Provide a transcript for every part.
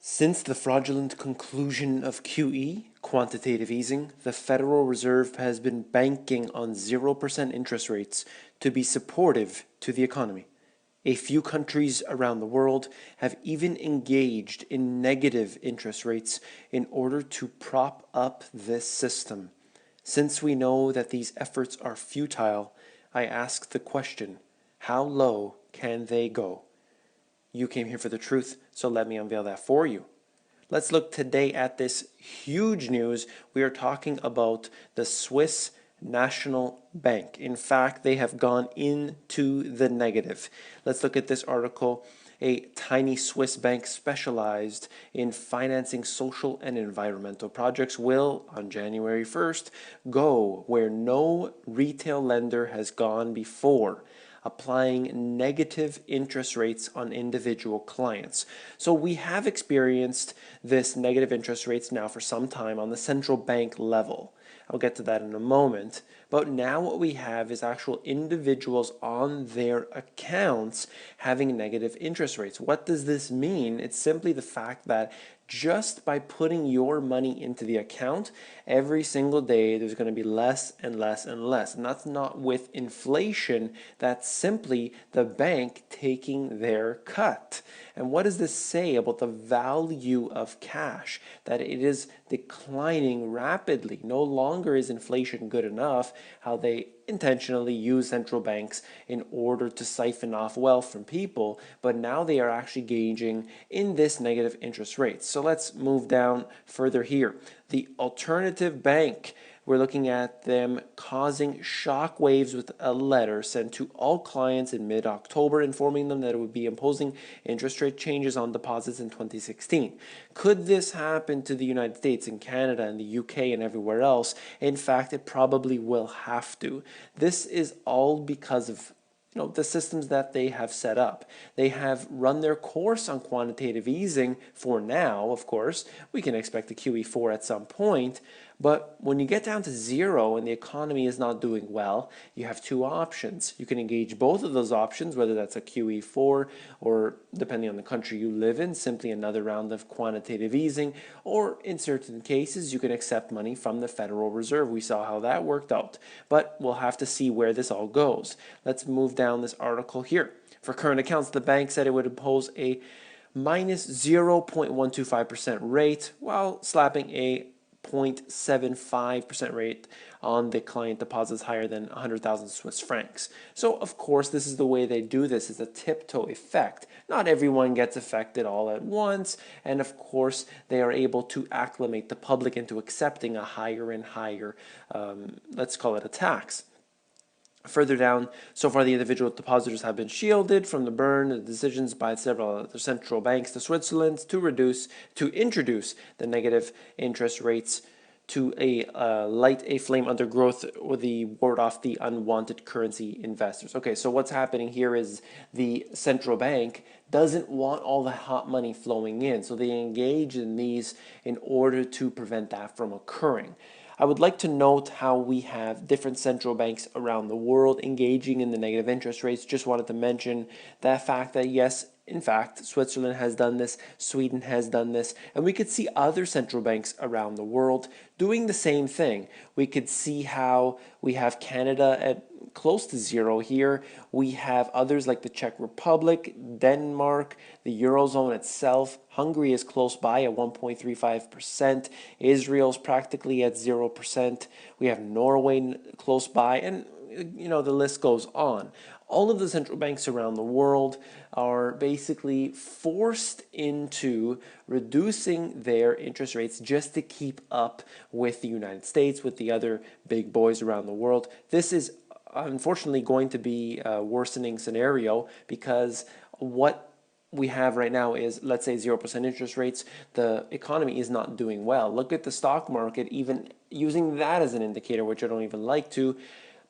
Since the fraudulent conclusion of QE, quantitative easing, the Federal Reserve has been banking on 0% interest rates to be supportive to the economy. A few countries around the world have even engaged in negative interest rates in order to prop up this system. Since we know that these efforts are futile, I ask the question, how low can they go? You came here for the truth, so let me unveil that for you. Let's look today at this huge news. We are talking about the Swiss National Bank. In fact, they have gone into the negative. Let's look at this article. A tiny Swiss bank specialized in financing social and environmental projects will, on January 1st, go where no retail lender has gone before, applying negative interest rates on individual clients. So we have experienced this negative interest rates now for some time on the central bank level. I'll get to that in a moment. But now what we have is actual individuals on their accounts having negative interest rates. What does this mean? It's simply the fact that just by putting your money into the account, every single day there's going to be less and less and less. And that's not with inflation, that's simply the bank taking their cut. And what does this say about the value of cash? That it is declining rapidly. No longer is inflation good enough, how they intentionally use central banks in order to siphon off wealth from people, but now they are actually gauging in this negative interest rates. So let's move down further here. The alternative bank, we're looking at them causing shock waves with a letter sent to all clients in mid-October informing them that it would be imposing interest rate changes on deposits in 2016. Could this happen to the United States and Canada and the UK and everywhere else? In fact, it probably will have to. This is all because of the systems that they have set up. They have run their course on quantitative easing for now, of course. We can expect a QE4 at some point, but when you get down to zero and the economy is not doing well, you have two options. You can engage both of those options, whether that's a QE4 or, depending on the country you live in, simply another round of quantitative easing, or in certain cases, you can accept money from the Federal Reserve. We saw how that worked out, but we'll have to see where this all goes. Let's move down this article here. For current accounts, the bank said it would impose a minus 0.125% rate while slapping a 0.75% rate on the client deposits higher than 100,000 Swiss francs. So of course this is the way they do this, is a tiptoe effect. Not everyone gets affected all at once, and of course they are able to acclimate the public into accepting a higher and higher, let's call it a tax. Further down, so far the individual depositors have been shielded from the burn of decisions by several other central banks to Switzerland to introduce the negative interest rates to light a flame under growth or the ward off the unwanted currency investors. Okay, so what's happening here is the central bank doesn't want all the hot money flowing in, so they engage in these in order to prevent that from occurring. I would like to note how we have different central banks around the world engaging in the negative interest rates. Just wanted to mention that fact that yes, in fact, Switzerland has done this, Sweden has done this, and we could see other central banks around the world doing the same thing. We could see how we have Canada at close to zero here. We have others like the Czech Republic, Denmark, the Eurozone itself. Hungary is close by at 1.35%. Israel's practically at 0%. We have Norway close by, and the list goes on. All of the central banks around the world are basically forced into reducing their interest rates just to keep up with the United States, with the other big boys around the world. This is unfortunately going to be a worsening scenario because what we have right now is, let's say, 0% interest rates. The economy is not doing well. Look at the stock market, even using that as an indicator, which I don't even like to.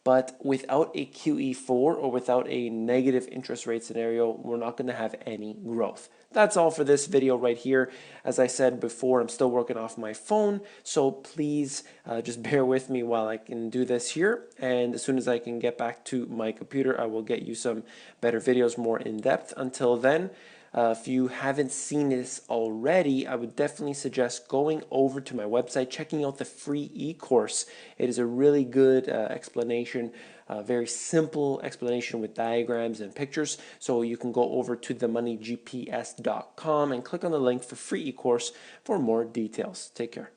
But without a QE4 or without a negative interest rate scenario, we're not going to have any growth. That's all for this video right here. As I said before, I'm still working off my phone, so please just bear with me while I can do this here. And as soon as I can get back to my computer, I will get you some better videos, more in depth. Until then, If you haven't seen this already, I would definitely suggest going over to my website, checking out the free e-course. It is a really good explanation, very simple explanation with diagrams and pictures. So you can go over to themoneygps.com and click on the link for free e-course for more details. Take care.